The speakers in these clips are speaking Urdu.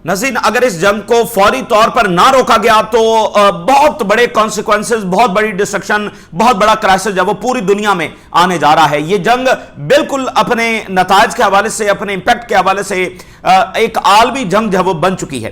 ناظرین، اگر اس جنگ کو فوری طور پر نہ روکا گیا تو بہت بڑے کانسیکوینسز، بہت بڑی ڈسٹرکشن، بہت بڑا کرائسس جو وہ پوری دنیا میں آنے جا رہا ہے۔ یہ جنگ بالکل اپنے نتائج کے حوالے سے، اپنے امپیکٹ کے حوالے سے ایک عالمی جنگ جو ہے وہ بن چکی ہے۔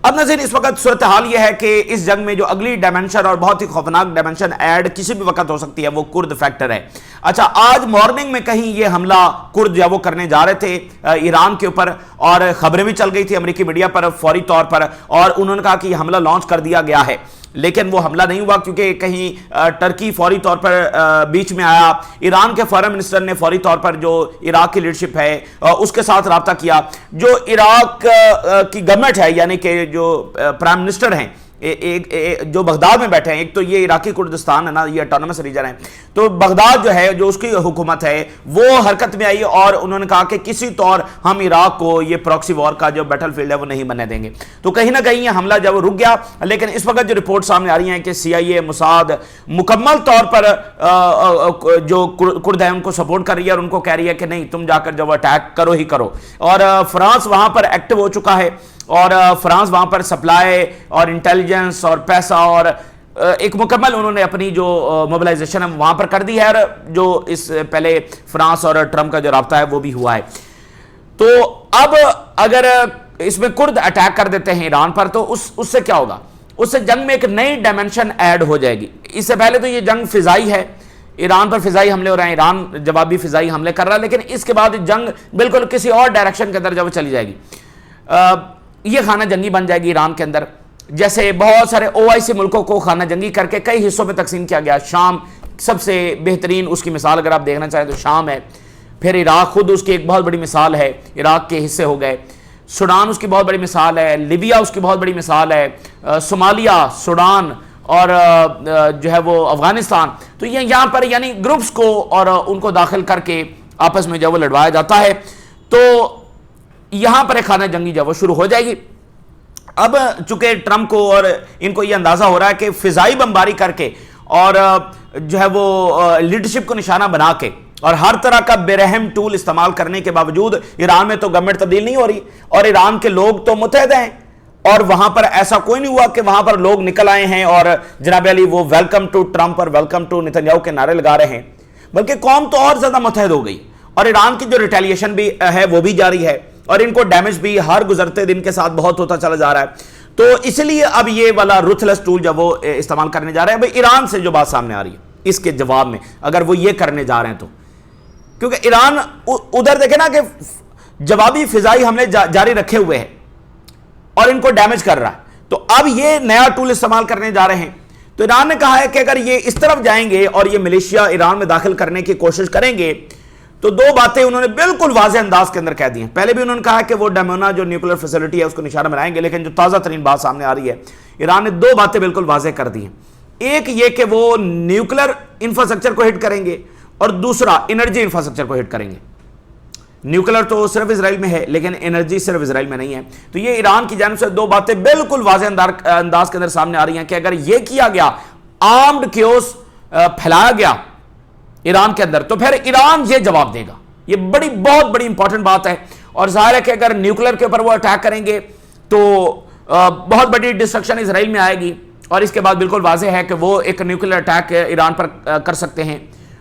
اب ناظرین، اس وقت صورتحال یہ ہے کہ اس جنگ میں جو اگلی ڈائمنشن اور بہت ہی خوفناک ڈائمنشن ایڈ کسی بھی وقت ہو سکتی ہے وہ کرد فیکٹر ہے۔ اچھا، آج مارننگ میں کہیں یہ حملہ کرد جو وہ کرنے جا رہے تھے ایران کے اوپر، اور خبریں بھی چل گئی تھی امریکی میڈیا پر فوری طور پر، اور انہوں نے کہا کہ یہ حملہ لانچ کر دیا گیا ہے، لیکن وہ حملہ نہیں ہوا کیونکہ کہیں ٹرکی فوری طور پر بیچ میں آیا۔ ایران کے فارن منسٹر نے فوری طور پر جو عراق کی لیڈرشپ ہے اس کے ساتھ رابطہ کیا۔ جو عراق کی گورنمنٹ ہے، یعنی کہ جو پرائم منسٹر ہیں جو بغداد میں بیٹھے ہیں، ایک تو یہ عراقی کردستان ہے نا، یہ اٹانومس ریجن ہے، تو بغداد جو ہے جو اس کی حکومت ہے وہ حرکت میں آئی، اور انہوں نے کہا کہ کسی طور ہم عراق کو یہ پراکسی وار کا جو بیٹل فیلڈ ہے وہ نہیں بننے دیں گے۔ تو کہیں نہ کہیں یہ حملہ جب رک گیا، لیکن اس وقت جو رپورٹ سامنے آ رہی ہیں کہ CIA موساد مکمل طور پر جو کرد ہیں ان کو سپورٹ کر رہی ہے، اور ان کو کہہ رہی ہے کہ نہیں، تم جا کر جب اٹیک کرو ہی کرو۔ اور فرانس وہاں پر ایکٹیو ہو چکا ہے، اور فرانس وہاں پر سپلائی اور انٹیلیجنس اور پیسہ اور ایک مکمل انہوں نے اپنی جو موبلائزیشن ہے وہاں پر کر دی ہے، اور جو اس پہلے فرانس اور ٹرمپ کا جو رابطہ ہے وہ بھی ہوا ہے۔ تو اب اگر اس میں کرد اٹیک کر دیتے ہیں ایران پر تو اس سے کیا ہوگا؟ اس سے جنگ میں ایک نئی ڈائمنشن ایڈ ہو جائے گی۔ اس سے پہلے تو یہ جنگ فضائی ہے، ایران پر فضائی حملے ہو رہے ہیں، ایران جوابی فضائی حملے کر رہا ہے، لیکن اس کے بعد جنگ بالکل کسی اور ڈائریکشن کے اندر جب چلی جائے گی، یہ خانہ جنگی بن جائے گی ایران کے اندر، جیسے بہت سارے OIC ملکوں کو خانہ جنگی کر کے کئی حصوں میں تقسیم کیا گیا۔ شام سب سے بہترین اس کی مثال اگر آپ دیکھنا چاہیں تو شام ہے، پھر عراق خود اس کی ایک بہت بڑی مثال ہے، عراق کے حصے ہو گئے، سوڈان اس کی بہت بڑی مثال ہے، لیبیا اس کی بہت بڑی مثال ہے، صومالیہ، سوڈان اور جو ہے وہ افغانستان۔ تو یہ یہاں پر یعنی گروپس کو اور ان کو داخل کر کے آپس میں جو وہ لڑوایا جاتا ہے، تو یہاں پر ایک خانہ جنگی جو وہ شروع ہو جائے گی۔ اب چونکہ ٹرمپ کو اور ان کو یہ اندازہ ہو رہا ہے کہ فضائی بمباری کر کے اور جو ہے وہ لیڈرشپ کو نشانہ بنا کے اور ہر طرح کا بے رحم ٹول استعمال کرنے کے باوجود ایران میں تو گورنمنٹ تبدیل نہیں ہو رہی، اور ایران کے لوگ تو متحد ہیں، اور وہاں پر ایسا کوئی نہیں ہوا کہ وہاں پر لوگ نکل آئے ہیں اور جناب علی وہ ویلکم ٹو ٹرمپ اور ویلکم ٹو نتنیاہو کے نعرے لگا رہے ہیں، بلکہ قوم تو اور زیادہ متحد ہو گئی، اور ایران کی جو ریٹیلیشن بھی ہے وہ بھی جاری ہے، اور ان کو ڈیمیج بھی ہر گزرتے دن کے ساتھ بہت ہوتا چلا جا رہا ہے۔ تو اس لیے اب یہ والا روتھلیس ٹول جب وہ استعمال کرنے جا رہے ہیں، ایران سے جو بات سامنے آ رہی ہے اس کے جواب میں اگر وہ یہ کرنے جا رہے ہیں تو، کیونکہ ایران ادھر دیکھیں نا کہ جوابی فضائی حملے جاری رکھے ہوئے ہیں اور ان کو ڈیمیج کر رہا ہے، تو اب یہ نیا ٹول استعمال کرنے جا رہے ہیں۔ تو ایران نے کہا ہے کہ اگر یہ اس طرف جائیں گے اور یہ ملیشیا ایران میں داخل کرنے کی کوشش کریں گے تو دو باتیں انہوں نے بالکل واضح انداز کے اندر کہہ دی ہیں۔ پہلے بھی انہوں نے کہا کہ وہ ڈیمونا جو نیوکلیر فیسلٹی ہے اس کو نشانہ بنائیں گے، لیکن جو تازہ ترین بات سامنے آ رہی ہے، ایران نے دو باتیں بالکل واضح کر دی ہیں۔ ایک یہ کہ وہ نیوکلیر انفراسٹرکچر کو ہٹ کریں گے، اور دوسرا انرجی انفراسٹرکچر کو ہٹ کریں گے۔ نیوکلیر تو صرف اسرائیل میں ہے، لیکن انرجی صرف اسرائیل میں نہیں ہے۔ تو یہ ایران کی جانب سے دو باتیں بالکل واضح انداز کے اندر سامنے آ رہی ہیں کہ اگر یہ کیا گیا، آرمڈ کیوس پھیلایا گیا ایران کے اندر، تو پھر ایران یہ جواب دے گا۔ یہ بہت بڑی امپورٹنٹ بات ہے، اور ظاہر ہے کہ اگر نیوکلیر کے اوپر وہ اٹیک کریں گے تو بہت بڑی ڈسٹرکشن اسرائیل میں آئے گی، اور اس کے بعد بالکل واضح ہے کہ وہ ایک نیوکلیر اٹیک ایران پر کر سکتے ہیں،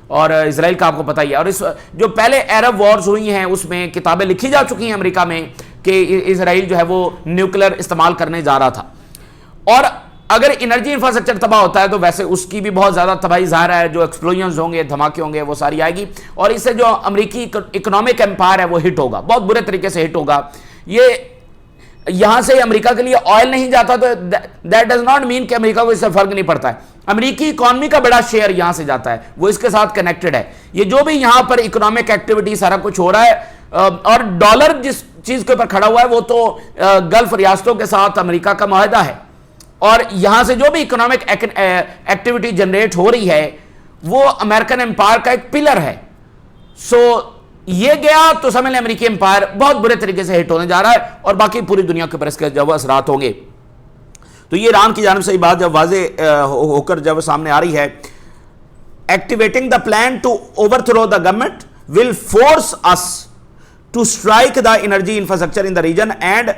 اور اسرائیل کا آپ کو پتہ ہی ہے۔ اور اس جو پہلے عرب وارز ہوئی ہیں اس میں کتابیں لکھی جا چکی ہیں امریکہ میں کہ اسرائیل جو ہے وہ نیوکلیر استعمال کرنے جا رہا تھا، اور اگر انرجی انفراسٹرکچر تباہ ہوتا ہے تو ویسے اس کی بھی بہت زیادہ تباہی ظاہر ہے، جو ایکسپلوژنز ہوں گے، دھماکے ہوں گے، وہ ساری آئے گی، اور اس سے جو امریکی اکنامک امپائر ہے وہ ہٹ ہوگا، بہت برے طریقے سے ہٹ ہوگا۔ یہ یہاں سے امریکہ کے لیے آئل نہیں جاتا تو دیٹ ڈز ناٹ مین کہ امریکہ کو اس سے فرق نہیں پڑتا ہے۔ امریکی اکانومی کا بڑا شیئر یہاں سے جاتا ہے، وہ اس کے ساتھ کنیکٹڈ ہے۔ یہ جو بھی یہاں پر اکنامک ایکٹیویٹی سارا کچھ ہو رہا ہے، اور ڈالر جس چیز کے اوپر کھڑا ہوا ہے وہ تو گلف ریاستوں کے ساتھ امریکہ کا معاہدہ ہے، اور یہاں سے جو بھی اکنامک ایکٹیویٹی جنریٹ ہو رہی ہے وہ امریکن امپائر کا ایک پلر ہے۔ سو یہ گیا تو سمجھ لیں امریکی امپائر بہت برے طریقے سے ہٹ ہونے جا رہا ہے، اور باقی پوری دنیا کے اوپر اس کے جب اثرات ہوں گے۔ تو یہ ایران کی جانب سے یہ بات جب واضح ہو کر جب سامنے آ رہی ہے، activating the plan to overthrow the government will force us to strike the energy infrastructure in the region and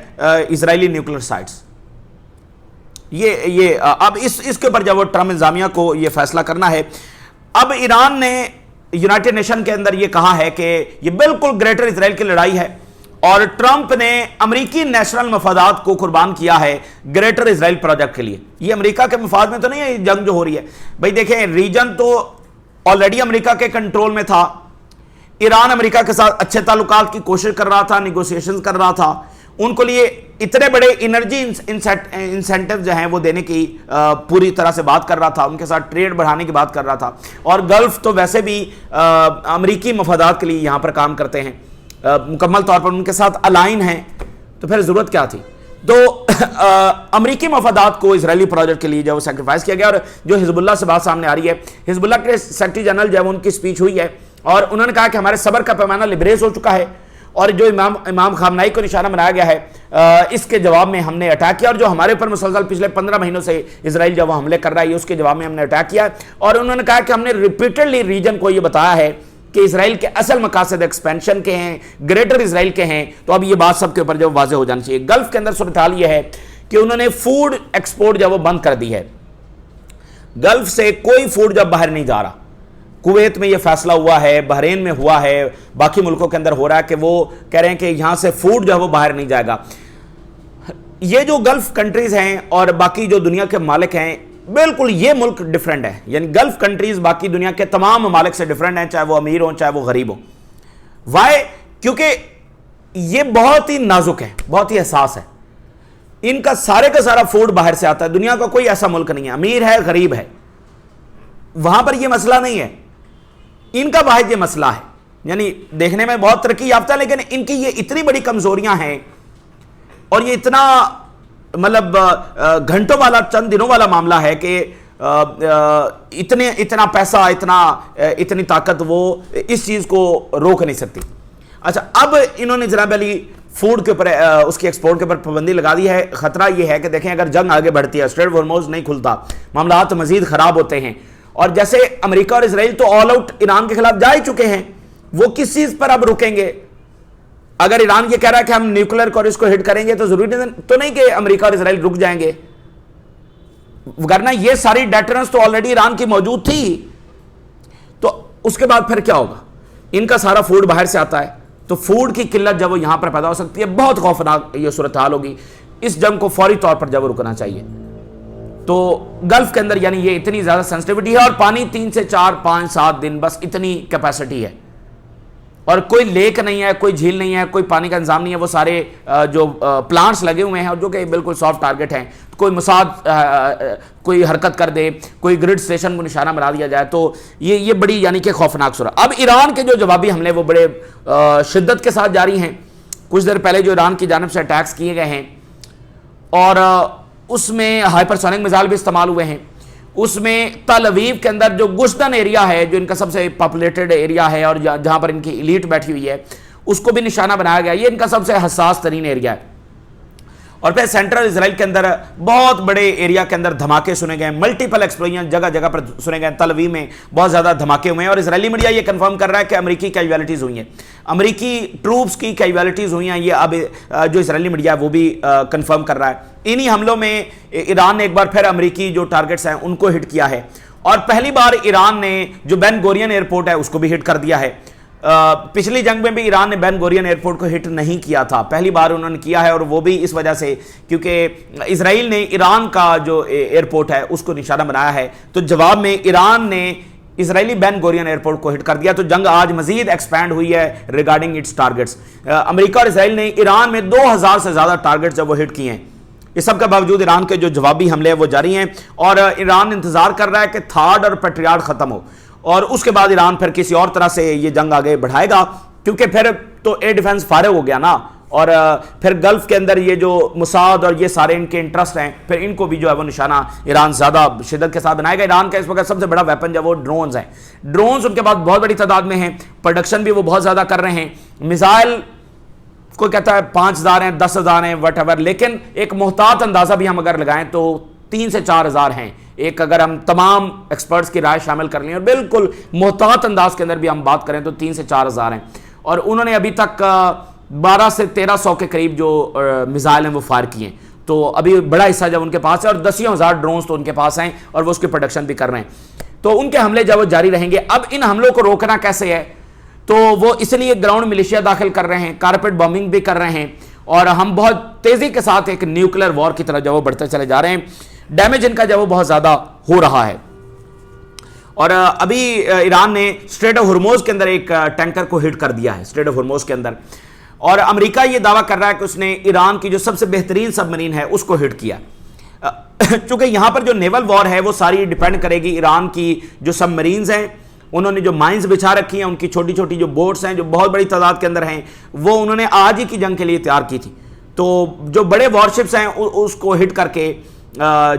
Israeli nuclear sites. یہ اب اس کے اوپر جب وہ ٹرمپ انتظامیہ کو یہ فیصلہ کرنا ہے. اب ایران نے یونائٹڈ نیشن کے اندر یہ کہا ہے کہ یہ بالکل گریٹر اسرائیل کی لڑائی ہے, اور ٹرمپ نے امریکی نیشنل مفادات کو قربان کیا ہے گریٹر اسرائیل پروجیکٹ کے لیے. یہ امریکہ کے مفاد میں تو نہیں ہے یہ جنگ جو ہو رہی ہے بھائی. دیکھیں ریجن تو آلریڈی امریکہ کے کنٹرول میں تھا. ایران امریکہ کے ساتھ اچھے تعلقات کی کوشش کر رہا تھا, نیگوسیشن کر رہا تھا. ان کو لیے اتنے بڑے انرجی انسینٹیو جو ہیں وہ دینے کی پوری طرح سے بات کر رہا تھا, ان کے ساتھ ٹریڈ بڑھانے کی بات کر رہا تھا. اور گلف تو ویسے بھی امریکی مفادات کے لیے یہاں پر کام کرتے ہیں, مکمل طور پر ان کے ساتھ الائن ہیں, تو پھر ضرورت کیا تھی. تو امریکی مفادات کو اسرائیلی پروجیکٹ کے لیے جو سیکریفائز کیا گیا. اور جو حزب اللہ سے بات سامنے آ رہی ہے, حزب اللہ کے سیکرٹری جنرل جو ہے ان کی سپیچ ہوئی ہے اور انہوں نے کہا کہ ہمارے صبر کا پیمانہ لبریز ہو چکا ہے, اور جو امام خامنائی کو نشانہ بنایا گیا ہے اس کے جواب میں ہم نے اٹیک کیا, اور جو ہمارے اوپر مسلسل پچھلے 15 مہینوں سے اسرائیل جب وہ حملے کر رہا ہے اس کے جواب میں ہم نے اٹیک کیا. اور انہوں نے کہا کہ ہم نے ریپیٹڈلی ریجن کو یہ بتایا ہے کہ اسرائیل کے اصل مقاصد ایکسپینشن کے ہیں, گریٹر اسرائیل کے ہیں. تو اب یہ بات سب کے اوپر جو واضح ہو جانی چاہیے. گلف کے اندر صورتحال یہ ہے کہ انہوں نے فوڈ ایکسپورٹ جب وہ بند کر دی ہے, گلف سے کوئی فوڈ جب باہر نہیں جا رہا. کویت میں یہ فیصلہ ہوا ہے, بحرین میں ہوا ہے, باقی ملکوں کے اندر ہو رہا ہے کہ وہ کہہ رہے ہیں کہ یہاں سے فوڈ جو ہے وہ باہر نہیں جائے گا. یہ جو گلف کنٹریز ہیں اور باقی جو دنیا کے ممالک ہیں, بالکل یہ ملک ڈیفرنٹ ہے. یعنی گلف کنٹریز باقی دنیا کے تمام ممالک سے ڈیفرنٹ ہیں, چاہے وہ امیر ہوں چاہے وہ غریب ہوں. وائی؟ کیونکہ یہ بہت ہی نازک ہے, بہت ہی حساس ہے. ان کا سارے کا سارا فوڈ باہر سے آتا ہے. دنیا کا کوئی ایسا ملک نہیں ہے, امیر ہے غریب ہے, وہاں پر یہ مسئلہ نہیں ہے. ان کا واحد یہ مسئلہ ہے, یعنی دیکھنے میں بہت ترقی یافتہ, لیکن ان کی یہ اتنی بڑی کمزوریاں ہیں اور یہ اتنا مطلب گھنٹوں والا, چند دنوں والا معاملہ ہے کہ اتنا پیسہ, اتنی طاقت وہ اس چیز کو روک نہیں سکتی. اچھا, اب انہوں نے جناب علی فوڈ کے اوپر, اس کی ایکسپورٹ کے اوپر پابندی لگا دی ہے. خطرہ یہ ہے کہ دیکھیں اگر جنگ آگے بڑھتی ہے, اسٹریٹ ہارموز نہیں کھلتا, معاملات مزید خراب ہوتے ہیں. اور جیسے امریکہ اور اسرائیل تو آل آؤٹ ایران کے خلاف جا ہی چکے ہیں, وہ کس چیز پر اب رکیں گے؟ اگر ایران یہ کہہ رہا ہے کہ ہم نیوکلیر کو اس کو ہٹ کریں گے تو ضروری تو نہیں کہ امریکہ اور اسرائیل رک جائیں گے, ورنہ یہ ساری ڈیٹرنس تو آلریڈی ایران کی موجود تھی. تو اس کے بعد پھر کیا ہوگا؟ ان کا سارا فوڈ باہر سے آتا ہے, تو فوڈ کی قلت جب وہ یہاں پر پیدا ہو سکتی ہے, بہت خوفناک یہ صورتحال ہوگی. اس جنگ کو فوری طور پر جب رکنا چاہیے. تو گلف کے اندر یعنی یہ اتنی زیادہ سینسٹیوٹی ہے, اور پانی 3 سے 4 5 7 دن بس اتنی کیپیسٹی ہے, اور کوئی لیک نہیں ہے, کوئی جھیل نہیں ہے, کوئی پانی کا انتظام نہیں ہے. وہ سارے جو پلانٹس لگے ہوئے ہیں اور جو کہ بالکل سافٹ ٹارگٹ ہیں, کوئی مساد کوئی حرکت کر دے, کوئی گرڈ اسٹیشن کو نشانہ بنا دیا جائے, تو یہ بڑی یعنی کہ خوفناک صورت. اب ایران کے جو جوابی حملے وہ بڑے شدت کے ساتھ جاری ہیں. کچھ دیر پہلے جو ایران کی جانب سے اٹیکس کیے گئے ہیں, اور اس میں ہائپرسونک میزائل بھی استعمال ہوئے ہیں. اس میں تل اویو کے اندر جو گشتن ایریا ہے, جو ان کا سب سے پاپولیٹڈ ایریا ہے اور جہاں پر ان کی ایلیٹ بیٹھی ہوئی ہے, اس کو بھی نشانہ بنایا گیا. یہ ان کا سب سے حساس ترین ایریا ہے. اور پھر سینٹرل اسرائیل کے اندر بہت بڑے ایریا کے اندر دھماکے سنے گئے, ملٹیپل ایکسپلوژن جگہ جگہ پر سنے گئے. تل اویو میں بہت زیادہ دھماکے ہوئے ہیں, اور اسرائیلی میڈیا یہ کنفرم کر رہا ہے کہ امریکی کیجویلٹیز ہوئی ہیں, امریکی ٹروپس کی کیجویلٹیز ہوئی ہیں. یہ اب جو اسرائیلی میڈیا ہے وہ بھی کنفرم کر رہا ہے. انہی حملوں میں ایران نے ایک بار پھر امریکی جو ٹارگٹس ہیں ان کو ہٹ کیا ہے, اور پہلی بار ایران نے جو بین گورین ایئرپورٹ ہے اس کو بھی ہٹ کر دیا ہے. پچھلی جنگ میں بھی ایران نے بین گورین ایئرپورٹ کو ہٹ نہیں کیا تھا, پہلی بار انہوں نے کیا ہے, اور وہ بھی اس وجہ سے کیونکہ اسرائیل نے ایران کا جو ایئرپورٹ ہے اس کو نشانہ بنایا ہے. تو جواب میں ایران نے اسرائیلی بین گورین ایئرپورٹ کو ہٹ کر دیا. تو جنگ آج مزید ایکسپینڈ ہوئی ہے ریگارڈنگ اٹس ٹارگٹس. امریکہ اور اسرائیل نے ایران میں 2000 سے زیادہ ٹارگٹس جب وہ ہٹ کیے ہیں. اس سب کے باوجود ایران کے جو جوابی حملے ہیں وہ جاری ہیں, اور ایران انتظار کر رہا ہے کہ تھاڈ اور پیٹریاٹ ختم ہو, اور اس کے بعد ایران پھر کسی اور طرح سے یہ جنگ آگے بڑھائے گا, کیونکہ پھر تو ایئر ڈیفنس فارغ ہو گیا نا. اور پھر گلف کے اندر یہ جو موساد اور یہ سارے ان کے انٹرسٹ ہیں, پھر ان کو بھی جو ہے وہ نشانہ ایران زیادہ شدت کے ساتھ بنائے گا. ایران کا اس وقت سب سے بڑا ویپن جو وہ ڈرونز ہیں. ڈرونز ان کے پاس بہت بڑی تعداد میں ہیں, پروڈکشن بھی وہ بہت زیادہ کر رہے ہیں. میزائل کوئی کہتا ہے 5000 ہیں, 10,000 ہیں, وٹ ایور, لیکن ایک محتاط اندازہ بھی ہم اگر لگائیں تو 3 سے 4,000 ہیں. ایک اگر ہم تمام ایکسپرٹس کی رائے شامل کر لیں اور بالکل محتاط انداز کے اندر بھی ہم بات کریں تو 3 سے 4,000 ہیں. اور انہوں نے ابھی تک 12 سے 1300 کے قریب جو میزائل ہیں وہ فائر کیے ہیں. تو ابھی بڑا حصہ جب ان کے پاس ہے اور 10,000 ڈرونز تو ان کے پاس ہیں اور وہ اس کی پروڈکشن بھی کر رہے ہیں. تو ان کے حملے جب وہ جاری رہیں گے. اب ان حملوں کو روکنا کیسے ہے؟ تو وہ اس لیے گراؤنڈ ملیشیا داخل کر رہے ہیں, کارپیٹ بامبنگ بھی کر رہے ہیں, اور ہم بہت تیزی کے ساتھ ایک نیوکلیر وار کی طرف جب وہ بڑھتے چلے جا رہے ہیں. ڈیمیج ان کا جب وہ بہت زیادہ ہو رہا ہے. اور ابھی ایران نے اسٹریٹ آف ہرموز کے اندر ایک ٹینکر کو ہٹ کر دیا ہے, اسٹریٹ آف ہرموز کے اندر, اور امریکہ یہ دعویٰ کر رہا ہے کہ اس نے ایران کی جو سب سے بہترین سب مرین ہے اس کو ہٹ کیا. چونکہ یہاں پر جو نیول وار ہے وہ ساری ڈیپینڈ کرے گی ایران کی جو سب مرینز ہیں, انہوں نے جو مائنز بچھا رکھی ہیں, ان کی چھوٹی چھوٹی جو بوٹس ہیں جو بہت بڑی تعداد کے اندر ہیں, وہ انہوں نے آج ہی کی جنگ کے لیے تیار کی تھی. تو جو بڑے وارشپس ہیں اس کو ہٹ کر کے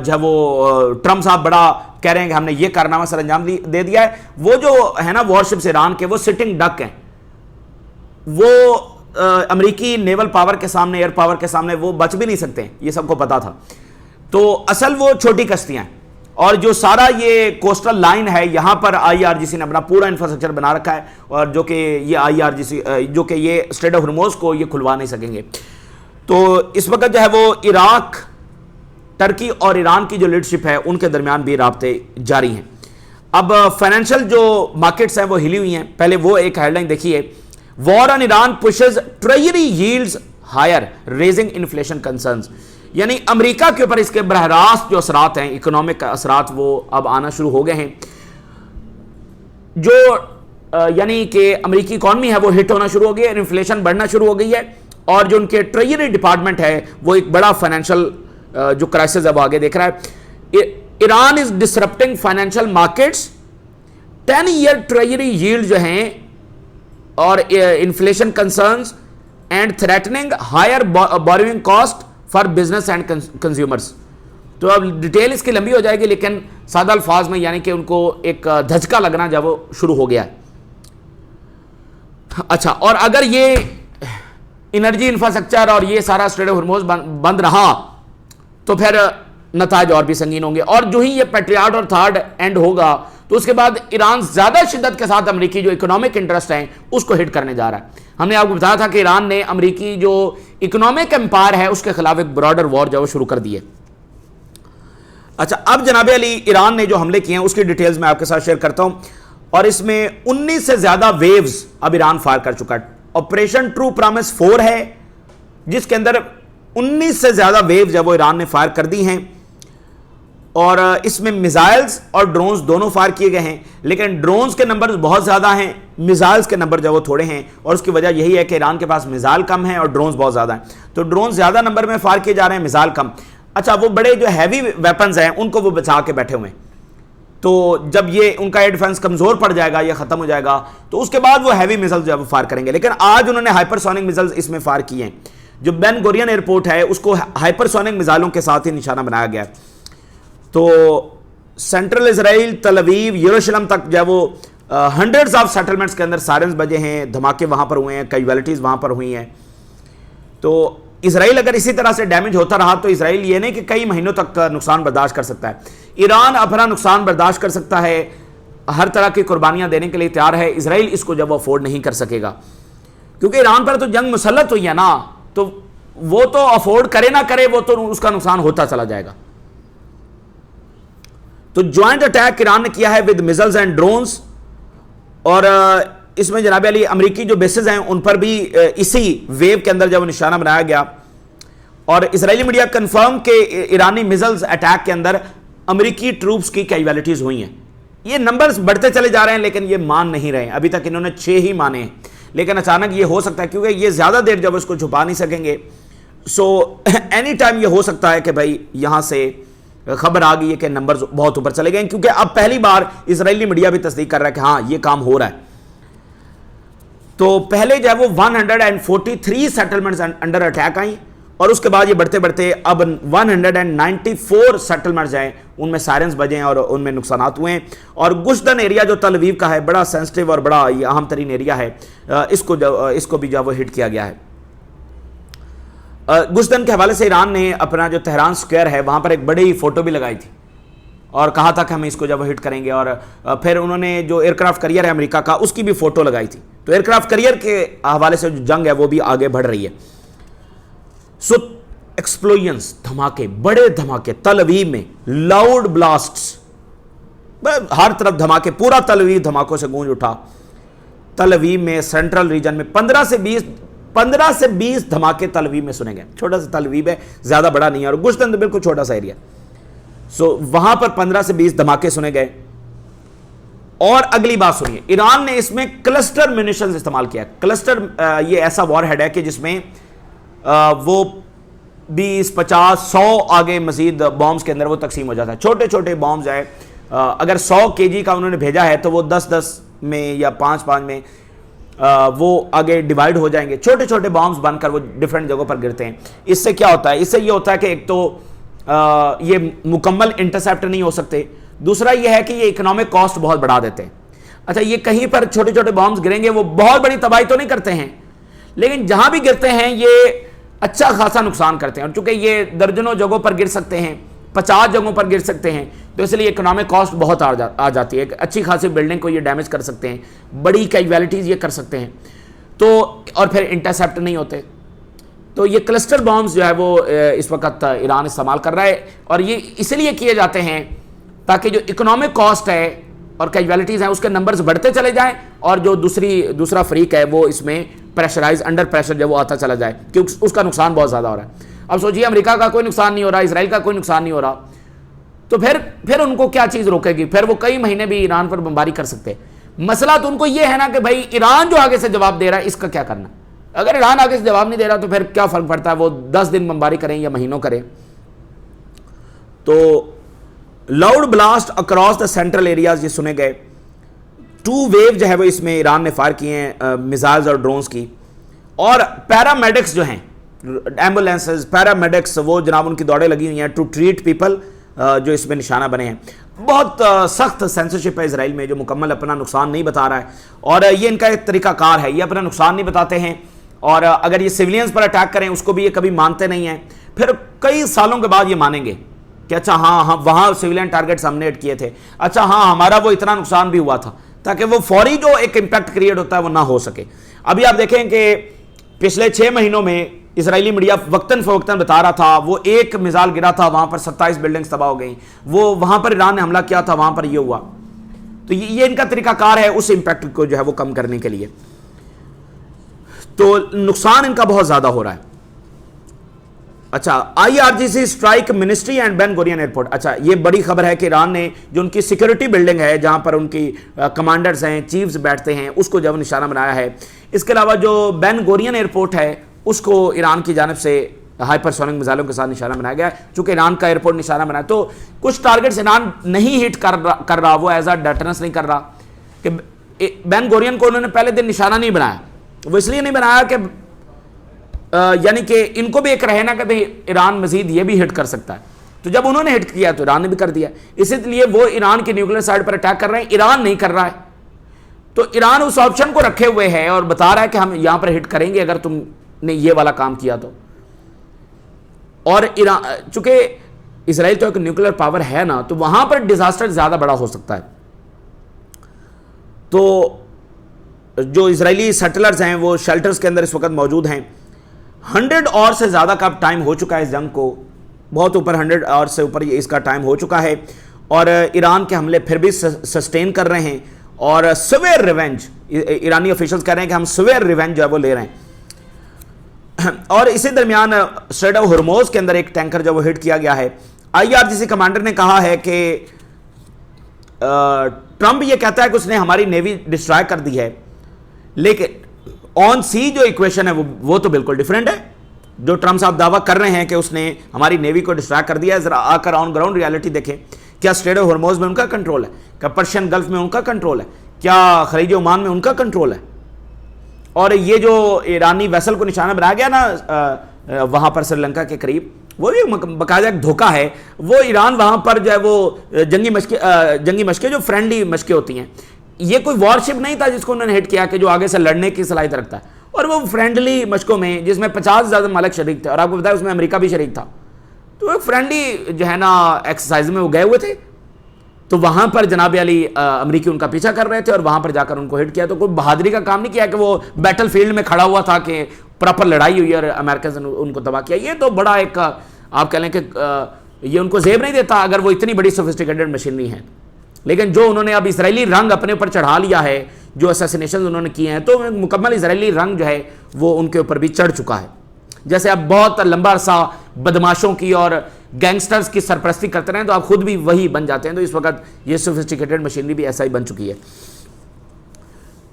جب وہ ٹرمپ صاحب بڑا کہہ رہے ہیں کہ ہم نے یہ کارنامہ سر انجام دے دیا ہے, وہ جو ہے نا وارشپس ایران کے وہ سٹنگ ڈک ہیں, وہ امریکی نیول پاور کے سامنے, ایئر پاور کے سامنے وہ بچ بھی نہیں سکتے, یہ سب کو پتا تھا. تو اصل وہ چھوٹی کشتیاں ہیں, اور جو سارا یہ کوسٹل لائن ہے یہاں پر IRGC نے اپنا پورا انفراسٹرکچر بنا رکھا ہے, اور جو کہ یہ IRGC جو کہ یہ اسٹریٹ آف ہرموز کو یہ کھلوا نہیں سکیں گے. تو اس وقت جو ہے وہ عراق, ترکی اور ایران کی جو لیڈرشپ ہے ان کے درمیان بھی رابطے جاری ہیں. اب فائنینشل جو مارکیٹس ہیں وہ ہلی ہوئی ہیں. پہلے وہ ایک ہیڈ لائن دیکھیے, war on Iran pushes treasury yields higher rising inflation concerns. یعنی امریکہ کے اوپر اس کے براہ راست جو اثرات ہیں, اکنامک اثرات, وہ اب آنا شروع ہو گئے ہیں. جو یعنی کہ امریکی اکانومی ہے وہ ہٹ ہونا شروع ہو گئی ہے, انفلیشن بڑھنا شروع ہو گئی ہے, اور جو ان کے ٹریجری ڈپارٹمنٹ ہے وہ ایک بڑا فائنینشل جو کرائسس اب آگے دیکھ رہا ہے. Iran is disrupting financial markets, 10 year treasury yield جو ہیں اور inflation concerns and threatening higher borrowing cost for business and consumers. تو اب ڈیٹیل اس کی لمبی ہو جائے گی, لیکن سادہ الفاظ میں یعنی کہ ان کو ایک دھچکا لگنا جب وہ شروع ہو گیا ہے. اچھا, اور اگر یہ انرجی انفراسٹرکچر اور یہ سارا اسٹریٹ آف ہرموز بند رہا تو پھر نتائج اور بھی سنگین ہوں گے. اور جو ہی یہ پیٹریاٹ اور تھرڈ اینڈ ہوگا تو اس کے بعد ایران زیادہ شدت کے ساتھ امریکی جو اکنامک انٹرسٹ ہیں اس کو ہٹ کرنے جا رہا ہے. ہم نے آپ کو بتایا تھا کہ ایران نے امریکی جو اکنامک امپائر ہے اس کے خلاف ایک براڈر وار جو شروع کر دی ہے. اچھا, اب جناب علی ایران نے جو حملے کیے ہیں اس کی ڈیٹیلز میں آپ کے ساتھ شیئر کرتا ہوں, اور اس میں 19 سے زیادہ ویوز اب ایران فائر کر چکا ہے. آپریشن ٹرو پرامس 4 ہے جس کے اندر 19 سے زیادہ ویوز جب وہ ایران نے فائر کر دی ہیں, اور اس میں میزائلز اور ڈرونز دونوں فائر کیے گئے ہیں. لیکن ڈرونز کے نمبر بہت زیادہ ہیں, میزائلز کے نمبر جو وہ تھوڑے ہیں, اور اس کی وجہ یہی ہے کہ ایران کے پاس میزائل کم ہیں اور ڈرونز بہت زیادہ ہیں. تو ڈرونز زیادہ نمبر میں فائر کیے جا رہے ہیں, میزائل کم. اچھا, وہ بڑے جو ہیوی ویپنز ہیں ان کو وہ بچا کے بیٹھے ہوئے ہیں. تو جب یہ ان کا ایئر ڈیفنس کمزور پڑ جائے گا, یہ ختم ہو جائے گا, تو اس کے بعد وہ ہیوی میزائل جو ہے وہ فائر کریں گے. لیکن آج انہوں نے ہائپر سونک میزائل اس میں فائر کیے ہیں. جو بین گورین ایئرپورٹ ہے اس کو ہائپر سونک میزائلوں کے ساتھ ہی نشانہ بنایا گیا ہے. تو سینٹرل اسرائیل, تل ابیب, یروشلم تک جو ہے وہ ہنڈریڈز آف سیٹلمنٹس کے اندر سائرنز بجے ہیں, دھماکے وہاں پر ہوئے ہیں, کیجویلٹیز وہاں پر ہوئی ہیں. تو اسرائیل اگر اسی طرح سے ڈیمیج ہوتا رہا تو اسرائیل یہ نہیں کہ کئی مہینوں تک نقصان برداشت کر سکتا ہے. ایران اپنا نقصان برداشت کر سکتا ہے, ہر طرح کی قربانیاں دینے کے لیے تیار ہے. اسرائیل اس کو جب افورڈ نہیں کر سکے گا, کیونکہ ایران پر تو جنگ مسلط ہوئی ہے نا, تو وہ تو افورڈ کرے نہ کرے, وہ تو اس کا نقصان ہوتا چلا جائے گا. تو جوائنٹ اٹیک ایران نے کیا ہے ود میزائلز اینڈ ڈرونز, اور اس میں جناب علی امریکی جو بیسز ہیں ان پر بھی اسی ویو کے اندر جب نشانہ بنایا گیا. اور اسرائیلی میڈیا کنفرم کہ ایرانی میزائلز اٹیک کے اندر امریکی ٹروپس کی کیجویلٹیز ہوئی ہیں. یہ نمبرز بڑھتے چلے جا رہے ہیں لیکن یہ مان نہیں رہے ہیں. ابھی تک انہوں نے 6 ہی مانے ہیں, لیکن اچانک یہ ہو سکتا ہے کیونکہ یہ زیادہ دیر جب اس کو چھپا نہیں سکیں گے. سو اینی ٹائم یہ ہو سکتا ہے کہ بھائی یہاں سے خبر آ گئی ہے کہ نمبرز بہت اوپر چلے گئے, کیونکہ اب پہلی بار اسرائیلی میڈیا بھی تصدیق کر رہا ہے کہ ہاں یہ کام ہو رہا ہے. تو پہلے جو ہے وہ 143 سیٹلمنٹس انڈر اٹیک آئیں, اور اس کے بعد یہ بڑھتے بڑھتے اب 194 سیٹلمنٹس ہیں ان میں سائرنز بجے ہیں اور ان میں نقصانات ہوئے ہیں. اور گشتن ایریا جو تل ابیب کا ہے, بڑا سینسٹیو اور بڑا اہم ترین ایریا ہے, اس کو بھی جو وہ ہٹ کیا گیا ہے. گشتن کے حوالے سے ایران نے اپنا جو تہران سکوائر ہے وہاں پر ایک بڑی فوٹو بھی لگائی تھی, اور کہا تھا کہ ہم اس کو جب ہٹ کریں گے. اور پھر انہوں نے جو ایئر کرافٹ کیریئر ہے امریکہ کا اس کی بھی فوٹو لگائی تھی. تو ایئر کرافٹ کیریئر کے حوالے سے جو جنگ ہے وہ بھی آگے بڑھ رہی ہے. سو ایکسپلوژنز، دھماکے، بڑے دھماکے تل اویو میں، لاؤڈ بلاسٹس، ہر طرف دھماکے، پورا تل اویو دھماکوں سے گونج اٹھا. تل اویو میں سینٹرل ریجن میں 15 سے 20 دھماکے تل اویو میں سنے گئے. چھوٹا سا تل اویو ہے، زیادہ بڑا نہیں ہے، اور گشتن تو بالکل چھوٹا سا ایریا. سو وہاں پر 15 سے 20 دھماکے سنے گئے. اور اگلی بات سنیے، ایران نے اس میں کلسٹر منیشنز استعمال کیا. کلسٹر یہ ایسا وار ہیڈ ہے کہ جس میں وہ 20 50 100 آگے مزید بامز کے اندر وہ تقسیم ہو جاتا ہے. چھوٹے چھوٹے بامز ہے، اگر 100 kg کا انہوں نے بھیجا ہے تو وہ 10 میں یا 5 میں وہ آگے ڈیوائیڈ ہو جائیں گے. چھوٹے چھوٹے بامز بن کر وہ ڈیفرنٹ جگہوں پر گرتے ہیں. اس سے کیا ہوتا ہے؟ اس سے یہ ہوتا ہے کہ ایک تو یہ مکمل انٹرسیپٹ نہیں ہو سکتے، دوسرا یہ ہے کہ یہ اکنامک کاسٹ بہت بڑھا دیتے ہیں. اچھا، یہ کہیں پر چھوٹے چھوٹے بامز گریں گے، وہ بہت بڑی تباہی تو نہیں کرتے ہیں، لیکن جہاں بھی گرتے ہیں یہ اچھا خاصا نقصان کرتے ہیں. اور چونکہ یہ درجنوں جگہوں پر گر سکتے ہیں، 50 جگہوں پر گر سکتے ہیں، تو اس لیے اکنامک کاسٹ بہت آ جاتی ہے. ایک اچھی خاصی بلڈنگ کو یہ ڈیمیج کر سکتے ہیں، بڑی کیجویلٹیز یہ کر سکتے ہیں. تو اور پھر انٹرسیپٹ نہیں ہوتے. تو یہ کلسٹر بامز جو ہے وہ اس وقت ایران استعمال کر رہا ہے، اور یہ اس لیے کیے جاتے ہیں تاکہ جو اکنامک کاسٹ ہے اور کیجویلٹیز ہیں اس کے نمبرز بڑھتے چلے جائیں، اور جو دوسرا فریق ہے وہ اس میں پریشرائز، انڈر پریشر جب وہ آتا چلا جائے، کیونکہ اس کا نقصان بہت زیادہ ہو رہا ہے. اب سوچیے، امریکہ کا کوئی نقصان نہیں ہو رہا، اسرائیل کا کوئی نقصان نہیں ہو رہا، تو پھر ان کو کیا چیز روکے گی؟ پھر وہ کئی مہینے بھی ایران پر بمباری کر سکتے. مسئلہ تو ان کو یہ ہے نا کہ بھائی ایران جو آگے سے جواب دے رہا ہے اس کا کیا کرنا. اگر ایران آگے سے جواب نہیں دے رہا تو پھر کیا فرق پڑتا ہے وہ 10 دن بمباری کریں یا مہینوں کریں. تو loud blast across the central areas یہ سنے گئے. 2 ویو جو ہے وہ اس میں ایران نے فائر کیے ہیں میزائلز اور ڈرونز کی. اور پیرامیڈکس جو ہیں، ایمبولینسز، پیرامیڈکس، وہ جناب ان کی دوڑیں لگی ہوئی ہیں ٹو ٹریٹ پیپل، جو اس میں نشانہ بنے ہیں. بہت سخت سینسرشپ ہے اسرائیل میں، جو مکمل اپنا نقصان نہیں بتا رہا ہے. اور یہ ان کا ایک طریقہ کار ہے، یہ اپنا نقصان نہیں بتاتے ہیں، اور اگر یہ سیولینز پر اٹیک کریں اس کو بھی یہ کبھی مانتے نہیں ہیں. پھر کئی سالوں کے بعد یہ مانیں گے کہ اچھا ہاں وہاں سیولین ٹارگیٹس ہم نے ہٹ کیے تھے، اچھا ہاں ہمارا وہ اتنا نقصان بھی ہوا تھا، تاکہ وہ فوری جو ایک امپیکٹ کریٹ ہوتا ہے وہ نہ ہو سکے. ابھی آپ دیکھیں کہ پچھلے 6 مہینوں میں اسرائیلی میڈیا وقتاً فوقتاً بتا رہا تھا وہ ایک میزائل گرا تھا وہاں پر 27 بلڈنگز تباہ ہو گئیں، وہ وہاں پر ایران نے حملہ کیا تھا وہاں پر یہ ہوا. تو یہ ان کا طریقہ کار ہے اس امپیکٹ کو جو ہے وہ کم کرنے کے لیے. تو نقصان ان کا بہت زیادہ ہو رہا ہے. اچھا، IRGC strike ministry and Ben Gurion airport. اچھا، یہ بڑی خبر ہے کہ ایران نے جو ان کی سیکورٹی بلڈنگ ہے جہاں پر ان کی کمانڈرز ہیں، چیفز بیٹھتے ہیں، اس کو جب نشانہ بنایا ہے. اس کے علاوہ جو بین گورین ایئرپورٹ ہے اس کو ایران کی جانب سے ہائپرسونک میزائلوں کے ساتھ نشانہ بنایا گیا. چونکہ ایران کا ایئرپورٹ نشانہ بنایا تو کچھ ٹارگٹس ایران نہیں ہٹ کر رہا، وہ ایز اے ڈیٹرنس نہیں کر رہا. کہ بین گورین کو انہوں نے پہلے دن نشانہ نہیں بنایا، وہ اس لیے نہیں بنایا کہ یعنی کہ ان کو بھی ایک رہے نا کہ بھئی ایران مزید یہ بھی ہٹ کر سکتا ہے. تو جب انہوں نے ہٹ کیا تو ایران نے بھی کر دیا، اسی لیے وہ ایران کی نیوکلیر سائٹ پر اٹیک کر رہے ہیں، ایران نہیں کر رہا ہے. تو ایران اس آپشن کو رکھے ہوئے ہے اور بتا رہا ہے کہ ہم یہاں پر ہٹ کریں گے اگر تم نے یہ والا کام کیا تو. اور ایران چونکہ اسرائیل تو ایک نیوکلیر پاور ہے نا، تو وہاں پر ڈیزاسٹر زیادہ بڑا ہو سکتا ہے. تو جو اسرائیلی سیٹلرز ہیں وہ شیلٹرز کے اندر اس وقت موجود ہیں. 100 اور سے زیادہ کا ٹائم ہو چکا ہے اس جنگ کو، بہت اوپر 100 اور سے اوپر اس کا ٹائم ہو چکا ہے. اور ایران کے حملے پھر بھی سسٹین کر رہے ہیں، اور سویئر ریونج، ایرانی آفیشلز کہہ رہے ہیں کہ ہم سویئر ریونج جو ہے وہ لے رہے ہیں. اور اسی درمیان اسٹریٹ آف ہرموز کے اندر ایک ٹینکر جو وہ ہٹ کیا گیا ہے. IRGC کمانڈر نے کہا ہے کہ ٹرمپ یہ کہتا ہے کہ اس نے ہماری نیوی ڈسٹرائے کر دی ہے، لیکن آن سی جو ایکویشن ہے وہ تو بالکل ڈیفرنٹ ہے. جو ٹرمپ صاحب دعویٰ کر رہے ہیں کہ اس نے ہماری نیوی کو ڈسٹرائے کر دیا ہے، ذرا آ کر آن گراؤنڈ ریالٹی دیکھیں. کیا اسٹریٹ آف ہرموز میں ان کا کنٹرول ہے؟ کیا پرشین گلف میں ان کا کنٹرول ہے؟ کیا خلیج عمان میں ان کا کنٹرول ہے؟ اور یہ جو ایرانی ویسل کو نشانہ بنایا گیا نا وہاں پر سری لنکا کے قریب، وہ بھی باقاعدہ ایک دھوکہ ہے. وہ ایران وہاں پر جو ہے وہ جنگی مشقیں جو فرینڈلی مشقیں ہوتی ہیں، یہ کوئی وارشپ نہیں تھا جس کو انہوں نے ہٹ کیا کہ جو آگے سے لڑنے کی صلاحیت رکھتا ہے. اور وہ فرینڈلی مشقوں میں جس میں 50 زیادہ ملک شریک تھے، اور آپ کو بتایا اس میں امریکہ بھی شریک تھا. تو ایک فرینڈلی جو ہے نا ایکسرسائز میں وہ گئے ہوئے تھے، تو وہاں پر جناب علی امریکی ان کا پیچھا کر رہے تھے اور وہاں پر جا کر ان کو ہٹ کیا. تو کوئی بہادری کا کام نہیں کیا کہ وہ بیٹل فیلڈ میں کھڑا ہوا تھا کہ پراپر لڑائی ہوئی اور امریکہ نے ان کو تباہ کیا. یہ تو بڑا ایک آپ کہہ لیں کہ یہ ان کو زیب نہیں دیتا اگر وہ اتنی بڑی سوفسٹیکیٹڈ مشینری ہیں. لیکن جو انہوں نے اب اسرائیلی رنگ اپنے اوپر چڑھا لیا ہے, جو اسیسینیشن انہوں نے کیے ہیں, تو مکمل اسرائیلی رنگ جو ہے وہ ان کے اوپر بھی چڑھ چکا ہے. جیسے اب بہت لمبا عرصہ بدماشوں کی اور گینگسٹرز کی سرپرستی کرتے رہیں تو آپ خود بھی وہی بن جاتے ہیں. تو اس وقت یہ سوفسٹیکیٹڈ مشینری بھی ایسا ہی بن چکی ہے.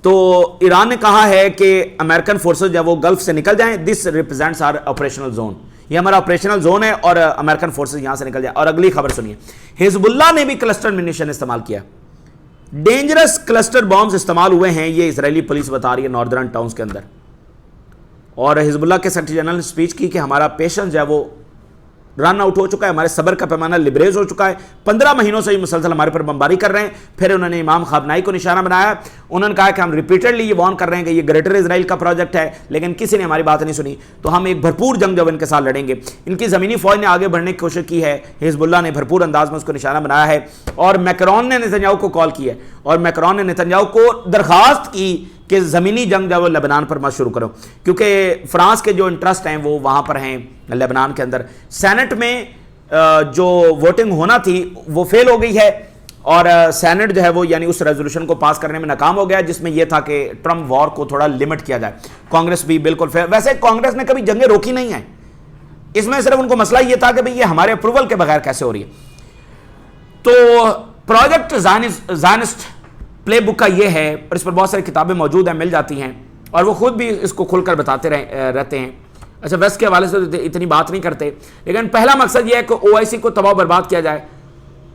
تو ایران نے کہا ہے کہ امریکن فورسز جب وہ گلف سے نکل جائیں, this represents our operational zone, یہ ہمارا آپریشنل زون ہے اور امریکن فورسز یہاں سے نکل جائیں. اور اگلی خبر سنیے, حزب اللہ نے بھی کلسٹر منیشن استعمال کیا. ڈینجرس کلسٹر بامز استعمال ہوئے ہیں, یہ اسرائیلی پولیس بتا رہی ہے ناردرن ٹاؤنز کے اندر. اور حزب اللہ کے سیکرٹری جنرل نے سپیچ کی کہ ہمارا پیشنس جو ہے وہ رن آؤٹ ہو چکا ہے, ہمارے صبر کا پیمانہ لبریز ہو چکا ہے. 15 مہینوں سے یہ مسلسل ہمارے پر بمباری کر رہے ہیں. پھر انہوں نے امام خامنائی کو نشانہ بنایا. انہوں نے کہا کہ ہم ریپیٹڈلی یہ وارن کر رہے ہیں کہ یہ گریٹر اسرائیل کا پروجیکٹ ہے, لیکن کسی نے ہماری بات نہیں سنی. تو ہم ایک بھرپور جنگ جو ان کے ساتھ لڑیں گے. ان کی زمینی فوج نے آگے بڑھنے کی کوشش کی ہے, حزب اللہ نے بھرپور انداز میں اس کو نشانہ بنایا ہے. اور میکرون نے نتنیاہو کو کال کی ہے, اور میکرون نے نتنیاہو کو درخواست کی کہ زمینی جنگ جو وہ لبنان پر مت شروع کرو, کیونکہ فرانس کے جو انٹرسٹ ہیں وہ وہاں پر ہیں لبنان کے اندر. سینٹ میں جو ووٹنگ ہونا تھی وہ فیل ہو گئی ہے, اور سینٹ جو ہے وہ یعنی اس ریزولوشن کو پاس کرنے میں ناکام ہو گیا, جس میں یہ تھا کہ ٹرمپ وار کو تھوڑا لمٹ کیا جائے. کانگریس بھی بالکل فیل, ویسے کانگریس نے کبھی جنگیں روکی نہیں ہیں, اس میں صرف ان کو مسئلہ یہ تھا کہ بھئی یہ ہمارے اپروول کے بغیر کیسے ہو رہی ہے. تو پروجیکٹ زائنسٹ پلے بک کا یہ ہے, اور اس پر بہت ساری کتابیں موجود ہیں, مل جاتی ہیں, اور وہ خود بھی اس کو کھل کر بتاتے رہتے ہیں. اچھا, ویسٹ کے حوالے سے اتنی بات نہیں کرتے, لیکن پہلا مقصد یہ ہے کہ OIC کو تباہ و برباد کیا جائے,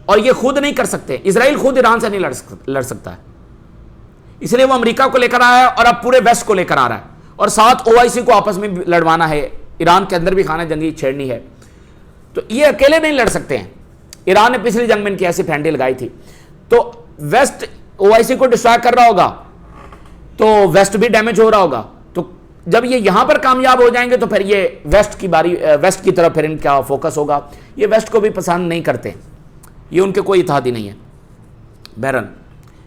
اور یہ خود نہیں کر سکتے. اسرائیل خود ایران سے نہیں لڑ سکتا ہے, اس لیے وہ امریکہ کو لے کر آیا ہے اور اب پورے ویسٹ کو لے کر آ رہا ہے, اور ساتھ OIC کو آپس میں لڑوانا ہے. ایران کے اندر بھی خانہ جنگی چھیڑنی ہے. تو یہ اکیلے نہیں لڑ سکتے ہیں. ایران نے پچھلی جنگ میں ان کی ایسی پھینڈی لگائی تھی. تو ویسٹ OIC کو ڈسٹرائے کر رہا ہوگا تو ویسٹ بھی ڈیمیج ہو رہا ہوگا. تو جب یہ یہاں پر کامیاب ہو جائیں گے تو پھر یہ ویسٹ کی طرف پھر ان کا فوکس ہوگا. یہ ویسٹ کو بھی پسند نہیں کرتے, یہ ان کے کوئی اتحادی نہیں ہے. بہرحال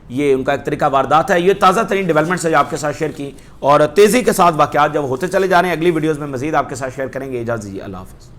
یہ ان کا ایک طریقہ واردات ہے. یہ تازہ ترین ڈیولپمنٹس ہے جو آپ کے ساتھ شیئر کی, اور تیزی کے ساتھ واقعات جب ہوتے چلے جا رہے ہیں. اگلی ویڈیوز میں مزید آپ کے ساتھ شیئر کریں گے. اجازت دیجیے, اللہ حافظ.